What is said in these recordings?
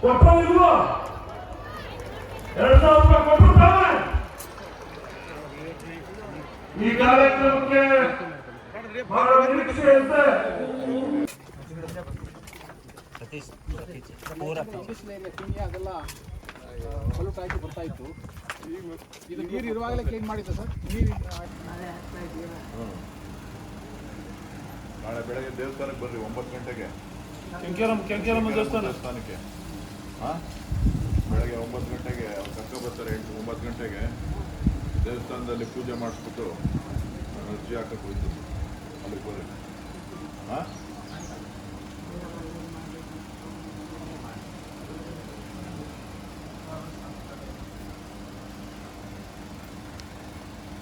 ಕೊಟ್ಟರಿಲ್ವೋ? 2,000 ರೂಪಾಯಿ ಕೊಟ್ಟಿರ್ತಾವೆ. ಈ ಕಾರ್ಯಕ್ರಮಕ್ಕೆ ಬಹಳ ನಿರೀಕ್ಷೆ ಇದೆ. ಪೊಲ್ಯೂಟ್ ಆಗಿ ಬರ್ತಾ ಇತ್ತು. ಇದು ನೀರು ಇರುವಾಗಲೇ ಕ್ಲೀನ್ ಮಾಡಿದ್ದೆ ಸರ್. ನೀರು ನಾಳೆ ಬೆಳಗ್ಗೆ ದೇವಸ್ಥಾನಕ್ಕೆ ಬರ್ರಿ 9 ಗಂಟೆಗೆ. ಕೆಂಕೇರಮ್ಮ ದೇವಸ್ಥಾನಕ್ಕೆ ಬೆಳಗ್ಗೆ 9 ಗಂಟೆಗೆ ಅವ್ರು ಕರ್ಕೊ ಬರ್ತಾರೆ. 9 ಗಂಟೆಗೆ ದೇವಸ್ಥಾನದಲ್ಲಿ ಪೂಜೆ ಮಾಡಿಸ್ಬಿಟ್ಟು ಅರ್ಜಿ ಹಾಕಕ್ಕೆ ಹೋಯ್ತು. ಅಲ್ಲಿಗೆ ಬರ್ರಿ.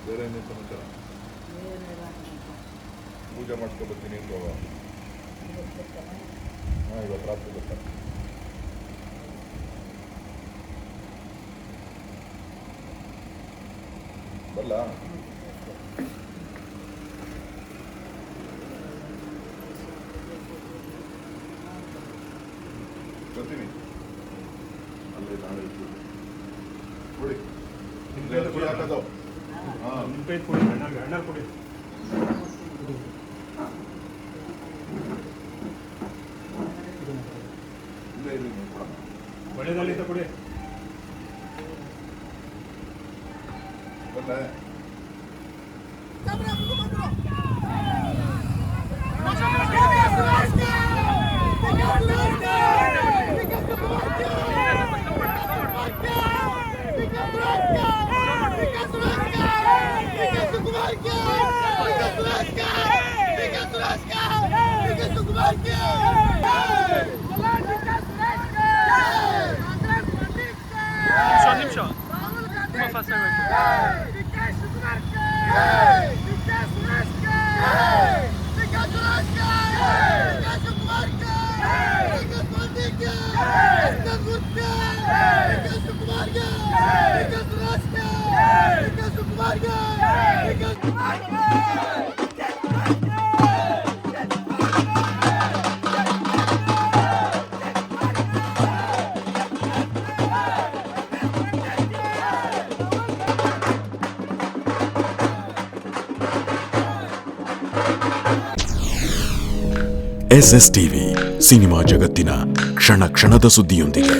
ಬೇರೆ ಏನೇ ಸಮಾಚಾರ? ಪೂಜೆ ಮಾಡ್ಕೊಬರ್ತೀನಿ ಅಂತ ಇವತ್ತು ರಾತ್ರಿ ಬರ್ತಾರೆ. ಬರಲ್ಲ? ಬರ್ತೀನಿ. ಅಲ್ಲೇ ನಾಳೆ ಕೊಡಿ ಅರ್ಜಿ ಹಾಕೋದು. ನಿಂಪೈ ಕೊಡಿ, ಅಣ್ಣ ಕೊಡಿ. ಒಳ್ಳೆದಲ್ಲಿದ್ದ ಕೊಡಿ. ಬರ್ಲೆ? SS TV ಸಿನಿಮಾ ಜಗತ್ತಿನ ಕ್ಷಣ ಕ್ಷಣದ ಸುದ್ದಿಯೊಂದಿಗೆ.